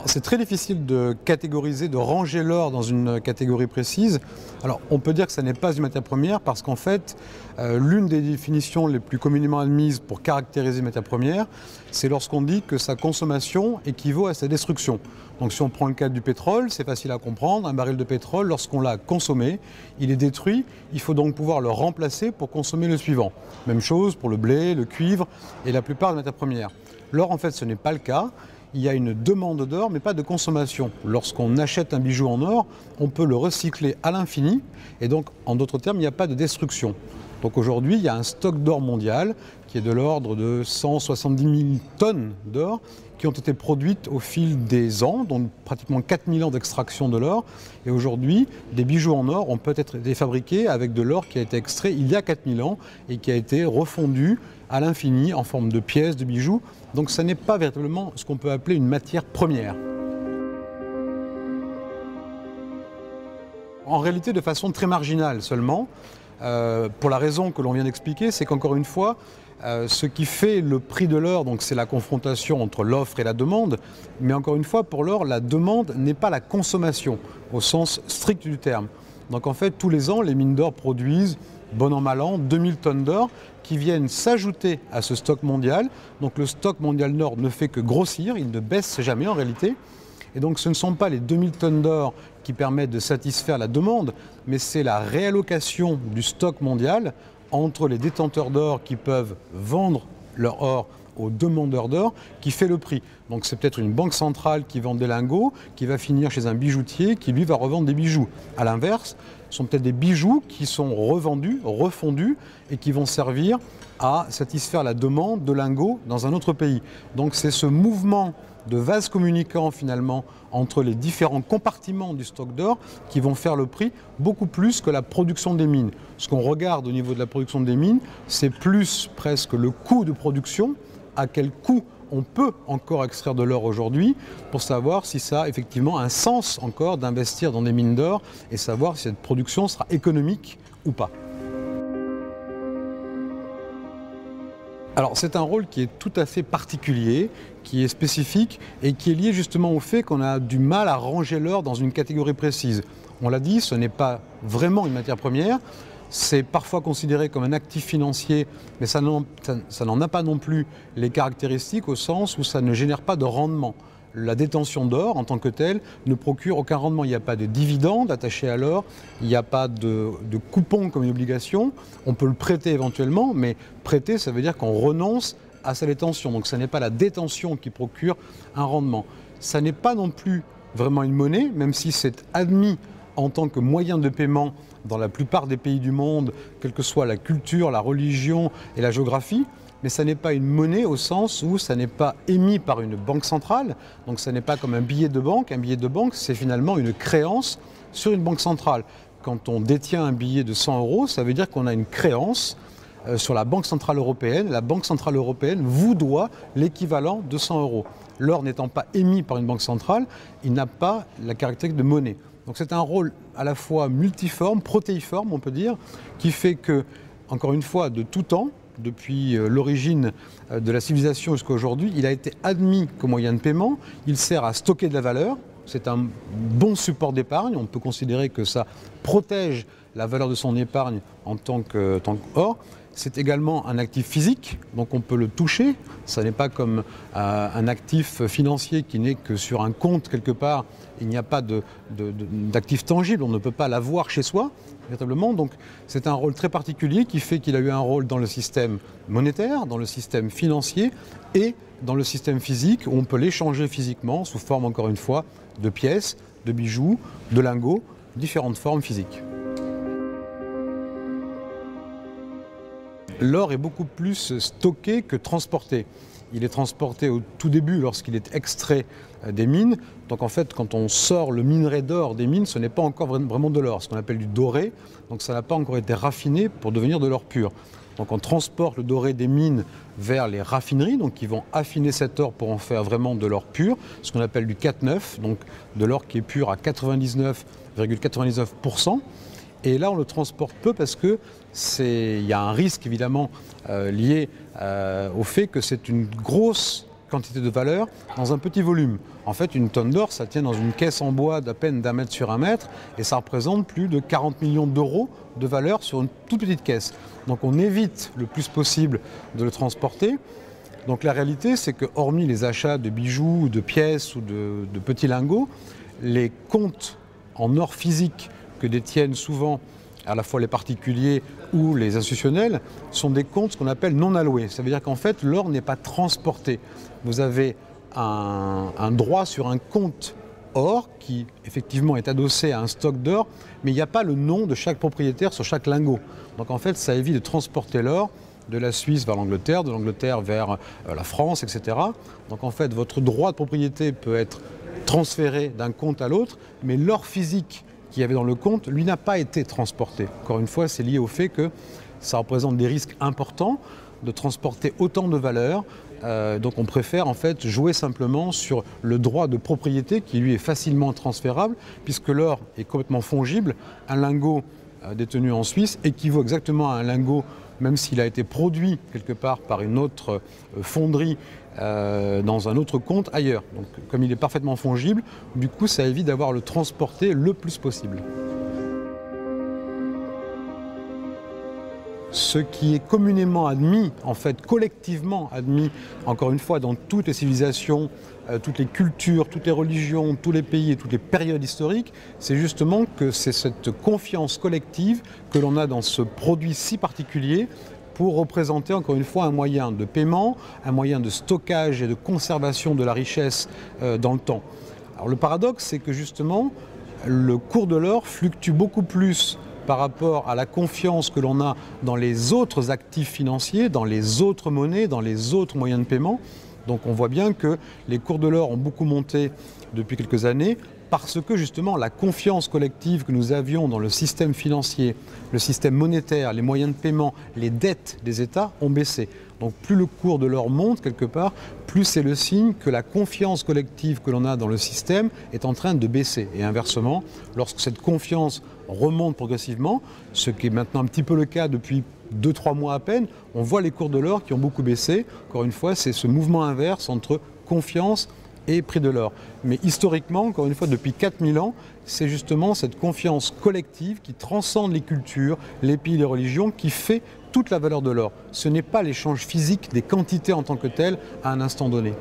C'est très difficile de catégoriser, de ranger l'or dans une catégorie précise. Alors, on peut dire que ça n'est pas une matière première parce qu'en fait, l'une des définitions les plus communément admises pour caractériser une matière première, c'est lorsqu'on dit que sa consommation équivaut à sa destruction. Donc, si on prend le cas du pétrole, c'est facile à comprendre. Un baril de pétrole, lorsqu'on l'a consommé, il est détruit. Il faut donc pouvoir le remplacer pour consommer le suivant. Même chose pour le blé, le cuivre et la plupart des matières premières. L'or, en fait, ce n'est pas le cas. Il y a une demande d'or, mais pas de consommation. Lorsqu'on achète un bijou en or, on peut le recycler à l'infini, et donc, en d'autres termes, il n'y a pas de destruction. Donc aujourd'hui, il y a un stock d'or mondial qui est de l'ordre de 170 000 tonnes d'or qui ont été produites au fil des ans, donc pratiquement 4000 ans d'extraction de l'or. Et aujourd'hui, des bijoux en or ont peut-être été fabriqués avec de l'or qui a été extrait il y a 4000 ans et qui a été refondu à l'infini en forme de pièces, de bijoux. Donc ça n'est pas véritablement ce qu'on peut appeler une matière première. En réalité, de façon très marginale seulement, pour la raison que l'on vient d'expliquer, c'est qu'encore une fois, ce qui fait le prix de l'or, donc c'est la confrontation entre l'offre et la demande, mais encore une fois, pour l'or, la demande n'est pas la consommation, au sens strict du terme. Donc en fait, tous les ans, les mines d'or produisent, bon an mal an, 2000 tonnes d'or qui viennent s'ajouter à ce stock mondial. Donc le stock mondial d'or ne fait que grossir, il ne baisse jamais en réalité. Et donc ce ne sont pas les 2000 tonnes d'or qui permettent de satisfaire la demande, mais c'est la réallocation du stock mondial entre les détenteurs d'or qui peuvent vendre leur or aux demandeurs d'or qui fait le prix. Donc c'est peut-être une banque centrale qui vend des lingots, qui va finir chez un bijoutier qui lui va revendre des bijoux. À l'inverse, ce sont peut-être des bijoux qui sont revendus, refondus et qui vont servir à satisfaire la demande de lingots dans un autre pays. Donc c'est ce mouvement de vases communicants finalement entre les différents compartiments du stock d'or qui vont faire le prix beaucoup plus que la production des mines. Ce qu'on regarde au niveau de la production des mines, c'est plus presque le coût de production, à quel coût on peut encore extraire de l'or aujourd'hui pour savoir si ça a effectivement un sens encore d'investir dans des mines d'or et savoir si cette production sera économique ou pas. Alors c'est un rôle qui est tout à fait particulier, qui est spécifique et qui est lié justement au fait qu'on a du mal à ranger l'or dans une catégorie précise. On l'a dit, ce n'est pas vraiment une matière première, c'est parfois considéré comme un actif financier, mais ça n'en a pas non plus les caractéristiques au sens où ça ne génère pas de rendement. La détention d'or en tant que telle ne procure aucun rendement. Il n'y a pas de dividende attaché à l'or, il n'y a pas de coupon comme une obligation. On peut le prêter éventuellement, mais prêter, ça veut dire qu'on renonce à sa détention. Donc ce n'est pas la détention qui procure un rendement. Ça n'est pas non plus vraiment une monnaie, même si c'est admis en tant que moyen de paiement dans la plupart des pays du monde, quelle que soit la culture, la religion et la géographie. Mais ça n'est pas une monnaie au sens où ça n'est pas émis par une banque centrale, donc ça n'est pas comme un billet de banque. Un billet de banque, c'est finalement une créance sur une banque centrale. Quand on détient un billet de 100 €, ça veut dire qu'on a une créance sur la Banque centrale européenne. La Banque centrale européenne vous doit l'équivalent de 100 €. L'or n'étant pas émis par une banque centrale, il n'a pas la caractéristique de monnaie. Donc c'est un rôle à la fois multiforme, protéiforme on peut dire, qui fait que, encore une fois, de tout temps, depuis l'origine de la civilisation jusqu'à aujourd'hui, il a été admis comme moyen de paiement, il sert à stocker de la valeur, c'est un bon support d'épargne, on peut considérer que ça protège la valeur de son épargne en tant qu'or. C'est également un actif physique, donc on peut le toucher, ça n'est pas comme un actif financier qui n'est que sur un compte quelque part, il n'y a pas d'actif tangible, on ne peut pas l'avoir chez soi. Véritablement. Donc c'est un rôle très particulier qui fait qu'il a eu un rôle dans le système monétaire, dans le système financier et dans le système physique où on peut l'échanger physiquement sous forme, encore une fois, de pièces, de bijoux, de lingots, différentes formes physiques. L'or est beaucoup plus stocké que transporté. Il est transporté au tout début lorsqu'il est extrait des mines. Donc en fait, quand on sort le minerai d'or des mines, ce n'est pas encore vraiment de l'or, ce qu'on appelle du doré. Donc ça n'a pas encore été raffiné pour devenir de l'or pur. Donc on transporte le doré des mines vers les raffineries, donc qui vont affiner cet or pour en faire vraiment de l'or pur, ce qu'on appelle du 4,9, donc de l'or qui est pur à 99,99%. Et là, on le transporte peu parce qu'il y a un risque évidemment lié au fait que c'est une grosse quantité de valeur dans un petit volume. En fait, une tonne d'or, ça tient dans une caisse en bois d'à peine d'1 mètre sur 1 mètre et ça représente plus de 40 millions d'euros de valeur sur une toute petite caisse. Donc on évite le plus possible de le transporter. Donc la réalité, c'est que hormis les achats de bijoux, de pièces ou de petits lingots, les comptes en or physique que détiennent souvent à la fois les particuliers ou les institutionnels sont des comptes qu'on appelle non alloués. Ça veut dire qu'en fait, l'or n'est pas transporté. Vous avez un droit sur un compte or qui effectivement est adossé à un stock d'or, mais il n'y a pas le nom de chaque propriétaire sur chaque lingot. Donc en fait, ça évite de transporter l'or de la Suisse vers l'Angleterre, de l'Angleterre vers la France, etc. Donc en fait, votre droit de propriété peut être transféré d'un compte à l'autre, mais l'or physique qu'il y avait dans le compte, lui, n'a pas été transporté. Encore une fois, c'est lié au fait que ça représente des risques importants de transporter autant de valeur. Donc on préfère en fait jouer simplement sur le droit de propriété qui lui est facilement transférable, puisque l'or est complètement fongible. Un lingot détenu en Suisse équivaut exactement à un lingot, même s'il a été produit quelque part par une autre fonderie dans un autre compte ailleurs. Donc comme il est parfaitement fongible, du coup ça évite d'avoir à le transporter le plus possible. Ce qui est communément admis, en fait collectivement admis, encore une fois dans toutes les civilisations, toutes les cultures, toutes les religions, tous les pays et toutes les périodes historiques, c'est justement que c'est cette confiance collective que l'on a dans ce produit si particulier pour représenter encore une fois un moyen de paiement, un moyen de stockage et de conservation de la richesse dans le temps. Alors le paradoxe, c'est que justement le cours de l'or fluctue beaucoup plus par rapport à la confiance que l'on a dans les autres actifs financiers, dans les autres monnaies, dans les autres moyens de paiement. Donc on voit bien que les cours de l'or ont beaucoup monté depuis quelques années parce que justement la confiance collective que nous avions dans le système financier, le système monétaire, les moyens de paiement, les dettes des États ont baissé. Donc plus le cours de l'or monte quelque part, plus c'est le signe que la confiance collective que l'on a dans le système est en train de baisser. Et inversement, lorsque cette confiance remonte progressivement, ce qui est maintenant un petit peu le cas depuis 2-3 mois à peine, on voit les cours de l'or qui ont beaucoup baissé. Encore une fois, c'est ce mouvement inverse entre confiance et prix de l'or. Mais historiquement, encore une fois, depuis 4000 ans, c'est justement cette confiance collective qui transcende les cultures, les pays, les religions, qui fait toute la valeur de l'or. Ce n'est pas l'échange physique des quantités en tant que telles à un instant donné.